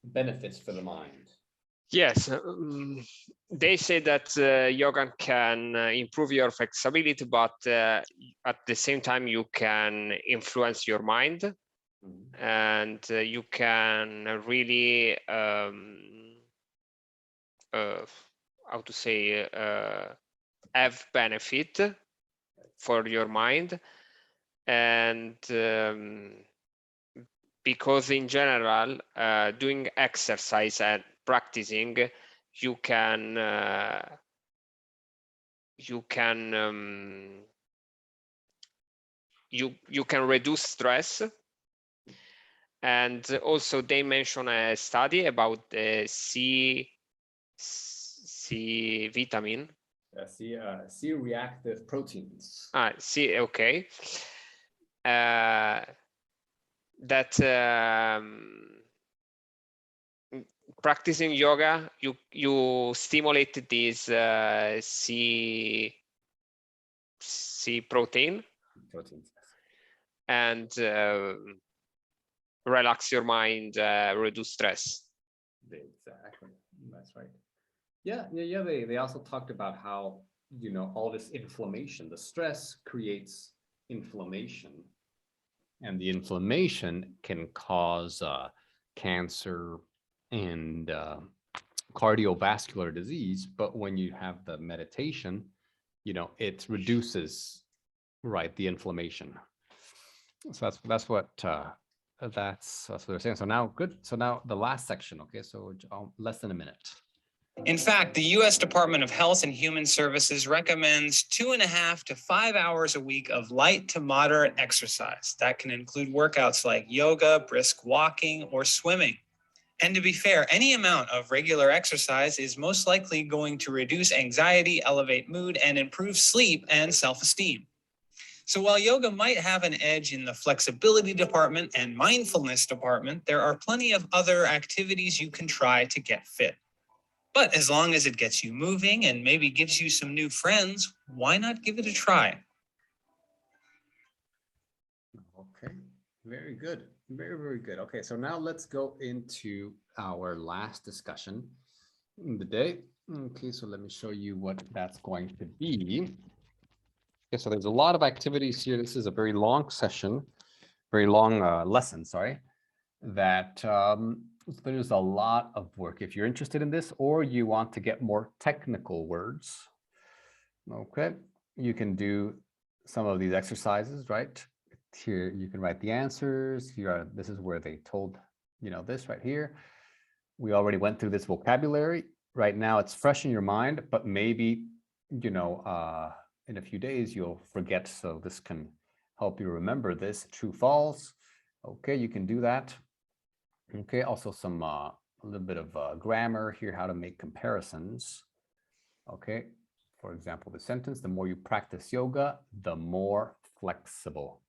S1: benefits for the mind.
S3: Yes, they say that yoga can improve your flexibility, but at the same time you can influence your mind, and you can really how to say have benefit for your mind. And because in general doing exercise and practicing, you can reduce stress. And also they mention a study about the C vitamin.
S1: C-reactive proteins.
S3: Okay. That practicing yoga, you stimulate this C proteins, and relax your mind, reduce stress.
S1: Exactly, that's right. Yeah. They also talked about how, all this inflammation, the stress creates inflammation, and the inflammation can cause cancer and cardiovascular disease. But when you have the meditation, it reduces, right, the inflammation. So that's what they're saying. So now, good. So now the last section. Okay, so less than a minute.
S5: In fact, the U.S. Department of Health and Human Services recommends 2.5 to 5 hours a week of light to moderate exercise. That can include workouts like yoga, brisk walking, or swimming. And to be fair, any amount of regular exercise is most likely going to reduce anxiety, elevate mood, and improve sleep and self-esteem. So while yoga might have an edge in the flexibility department and mindfulness department, there are plenty of other activities you can try to get fit. But as long as it gets you moving and maybe gives you some new friends, why not give it a try?
S1: Okay, very good. Very, very good. Okay, so now let's go into our last discussion in the day. Okay, so let me show you what that's going to be. Okay, so there's a lot of activities here. This is a very long session, very long lesson, sorry, that there's a lot of work. If you're interested in this, or you want to get more technical words, okay, you can do some of these exercises, right? Here you can write the answers. Here this is where they told, this right here. We already went through this vocabulary. Right now it's fresh in your mind, but maybe, in a few days you'll forget. So this can help you remember this. True, false. Okay, you can do that. Okay, also some a little bit of grammar here, how to make comparisons. Okay, for example, the sentence, the more you practice yoga, the more flexible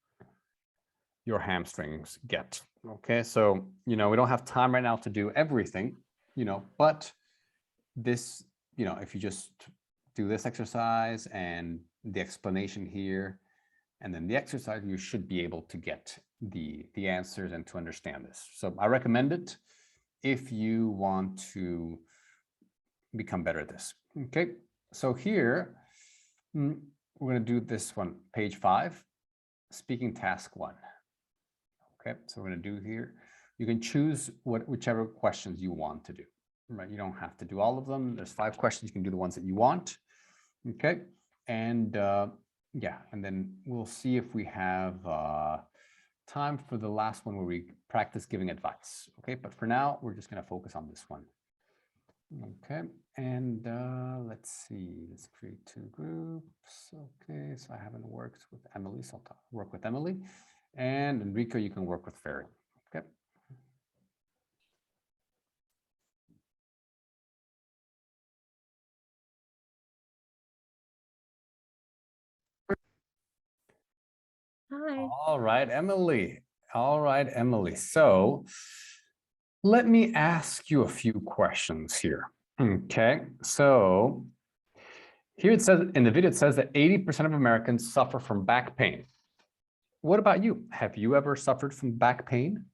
S1: your hamstrings get. Okay, so, we don't have time right now to do everything, but this, if you just do this exercise and the explanation here, and then the exercise, you should be able to get the answers and to understand this. So I recommend it if you want to become better at this. Okay, so here we're going to do this one, page 5, speaking task 1. Okay, so we're going to do here. You can choose whichever questions you want to do. Right, you don't have to do all of them. There's 5 questions. You can do the ones that you want. Okay, and yeah, and then we'll see if we have time for the last one where we practice giving advice. Okay, but for now, we're just going to focus on this one. Okay, and let's see, let's create 2 groups. Okay, so I haven't worked with Emily, so I'll work with Emily. And Enrico, you can work with Ferry. Okay.
S4: Hi.
S1: All right, Emily. All right, Emily. So let me ask you a few questions here. Okay, so here it says in the video, it says that 80% of Americans suffer from back pain. What about you? Have you ever suffered from back pain?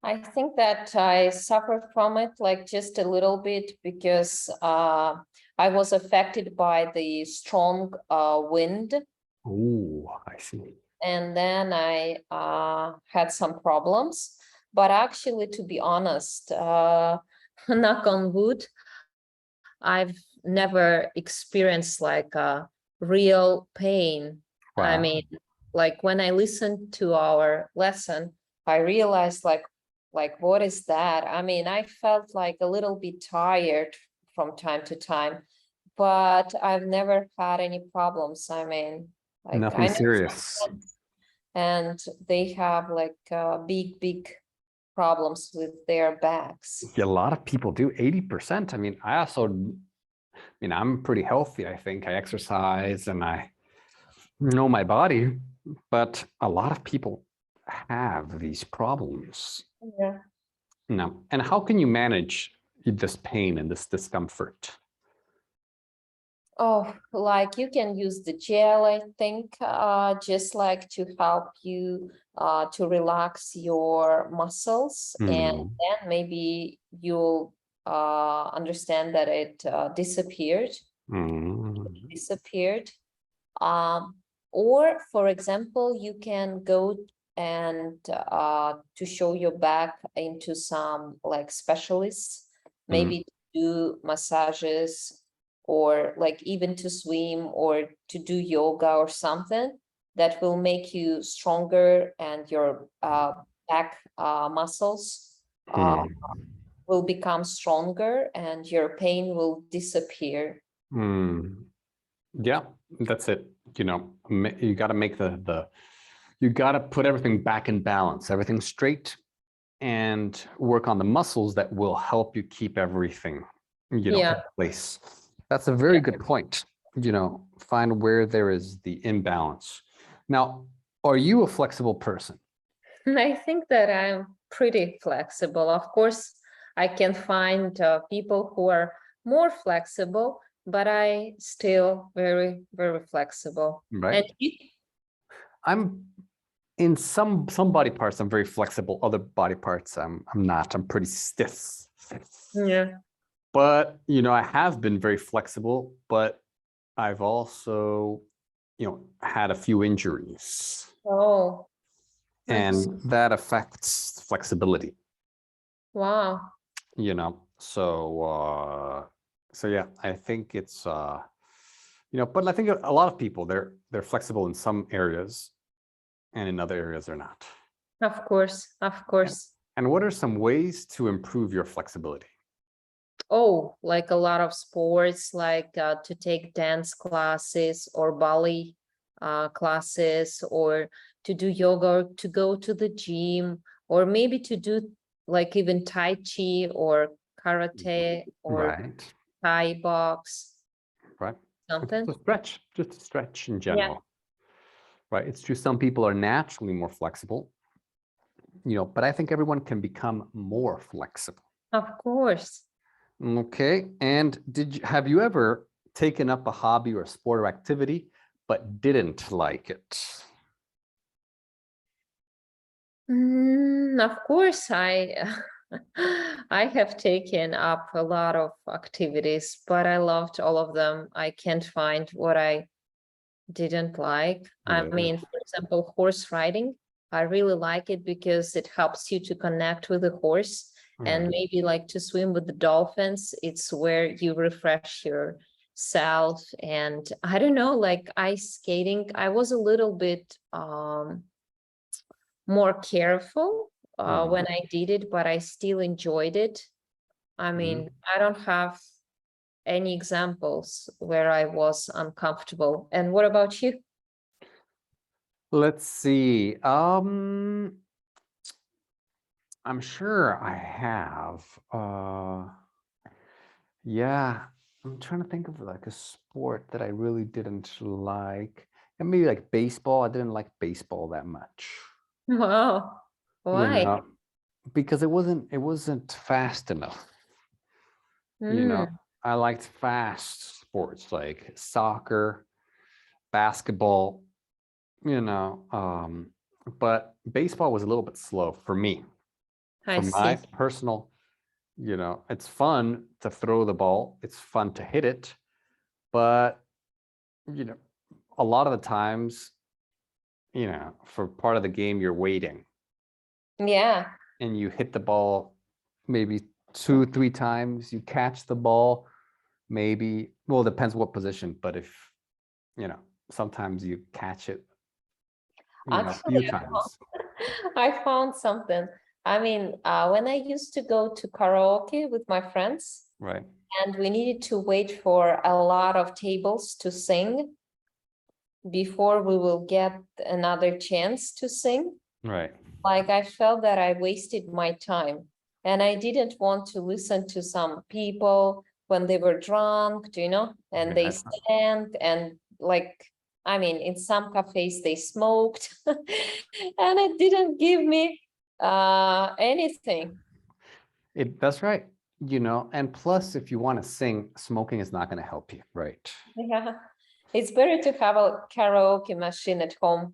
S4: I think that I suffered from it like just a little bit because I was affected by the strong wind,
S1: Oh, I see.
S4: and then I had some problems. But actually, to be honest, knock on wood, I've never experienced like a real pain. I
S1: Wow.
S4: mean, like when I listened to our lesson, I realized like what is that? I mean, I felt like a little bit tired from time to time, but I've never had any problems. I mean, like
S1: Nothing
S4: I know some
S1: serious.
S4: friends, and they have like big problems with their backs.
S1: Yeah, a lot of people do. 80%. I mean, I'm pretty healthy, I think. I exercise and I know my body, but a lot of people have these problems.
S4: Yeah.
S1: No. And how can you manage this pain and this discomfort?
S4: Oh, like you can use the gel, I think, just like to help you to relax your muscles, and
S1: Mm,
S4: then maybe you'll understand that it
S1: mm,
S4: disappeared. Or for example, you can go and to show your back into some like specialists, maybe do massages, or like even to swim or to do yoga or something that will make you stronger, and your back muscles
S1: mm,
S4: will become stronger and your pain will disappear.
S1: mm. Yeah, that's it. You know, you got to make you got to put everything back in balance, everything straight, and work on the muscles that will help you keep everything,
S4: Yeah.
S1: in place. That's a very good point. Find where there is the imbalance. Now, are you a flexible person?
S4: I think that I'm pretty flexible. Of course, I can find people who are more flexible, but I still very flexible.
S1: Right.
S4: And you?
S1: I'm in some body parts, I'm very flexible. Other body parts, I'm not. I'm pretty stiff.
S4: Yeah.
S1: But I have been very flexible, but I've also, had a few injuries,
S4: Oh, I
S1: and
S4: see.
S1: that affects flexibility.
S4: Wow.
S1: So yeah, I think it's but I think a lot of people, they're flexible in some areas, and in other areas they're not.
S4: Of course, of course.
S1: And what are some ways to improve your flexibility?
S4: Oh, like a lot of sports, like to take dance classes or ballet classes, or to do yoga, or to go to the gym, or maybe to do like even Tai Chi or karate or
S1: Right,
S4: Thai box,
S1: right.
S4: something.
S1: Just a stretch in
S4: Yeah,
S1: general. Right. It's true. Some people are naturally more flexible, but I think everyone can become more flexible.
S4: of course.
S1: Okay. And have you ever taken up a hobby or a sport or activity, but didn't like it?
S4: Of course, I I have taken up a lot of activities, but I loved all of them. I can't find what I didn't like. I
S1: Really?
S4: mean, for example, horse riding. I really like it because it helps you to connect with the horse, and
S1: Right.
S4: maybe like to swim with the dolphins. It's where you refresh yourself. And I don't know, like ice skating, I was a little bit more careful when I did it, but I still enjoyed it. I mean, I don't have any examples where I was uncomfortable. And what about you?
S1: Let's see. I'm sure I have. Yeah, I'm trying to think of like a sport that I really didn't like. And maybe like baseball. I didn't like baseball that much.
S4: Wow.
S1: You
S4: Why?
S1: know, because it wasn't fast enough. You know,
S4: Mm,
S1: I liked fast sports like soccer, basketball, but baseball was a little bit slow for me.
S4: I
S1: For my
S4: see.
S1: personal, it's fun to throw the ball, it's fun to hit it, but a lot of the times, for part of the game, you're waiting
S4: Yeah,
S1: and you hit the ball maybe 2-3 times, you catch the ball, maybe, well, it depends what position, but if, sometimes you catch it, a
S4: actually,
S1: few times.
S4: I found something. I mean, when I used to go to karaoke with my friends,
S1: Right,
S4: and we needed to wait for a lot of tables to sing before we will get another chance to sing.
S1: right.
S4: Like I felt that I wasted my time, and I didn't want to listen to some people when they were drunk, and they
S1: Yeah.
S4: sang, and like, I mean, in some cafes they smoked, and it didn't give me anything.
S1: That's right. And plus, if you want to sing, smoking is not going to help you, right?
S4: Yeah, it's better to have a karaoke machine at home.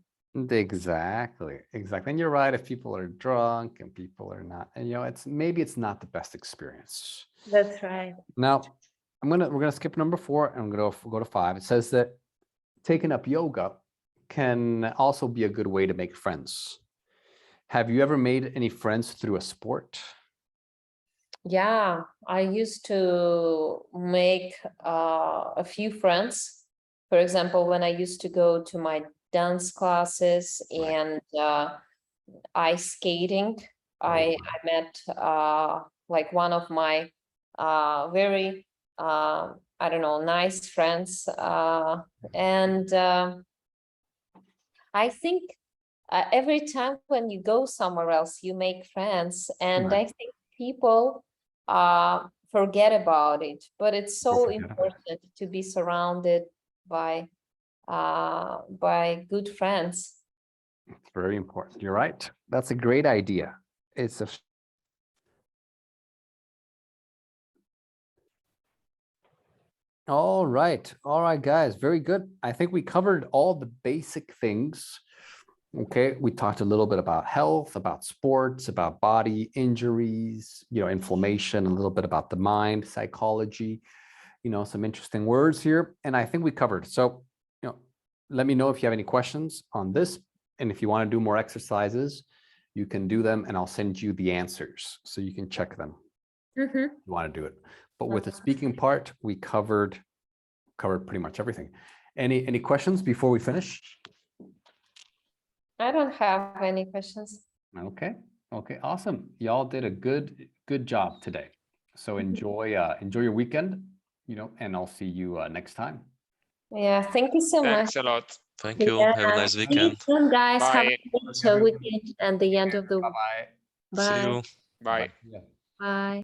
S1: Exactly. And you're right. If people are drunk and people are not, and it's not the best experience.
S4: That's right.
S1: Now, we're gonna skip number 4 and I'm gonna go to 5. It says that taking up yoga can also be a good way to make friends. Have you ever made any friends through a sport?
S4: Yeah, I used to make a few friends. For example, when I used to go to my dance classes
S1: Right.
S4: and ice skating, I met like one of my very I don't know, nice friends, and I think every time when you go somewhere else, you make friends, and
S1: Right.
S4: I think people forget about it, but it's so
S1: forget about it.
S4: important to be surrounded by good friends.
S1: It's very important. You're right. That's a great idea. It's a All right, guys, very good. I think we covered all the basic things. Okay, we talked a little bit about health, about sports, about body injuries, inflammation, a little bit about the mind, psychology, some interesting words here. And I think we covered. So, let me know if you have any questions on this. And if you want to do more exercises, you can do them and I'll send you the answers so you can check them.
S4: Mhm.
S1: If you want to do it. But with the speaking part, we covered pretty much everything. Any questions before we finish?
S4: I don't have any questions.
S1: Okay, awesome. Y'all did a good job today. So enjoy your weekend, and I'll see you next time.
S4: Yeah, thank you so much.
S3: Thanks a lot.
S2: Thank you. Have a nice
S4: See you
S2: weekend.
S4: soon, guys. Have
S3: Bye.
S4: a great weekend and the end of the
S1: Bye-bye.
S2: See
S4: Bye.
S2: you.
S3: Bye.
S1: Yeah.
S4: Bye.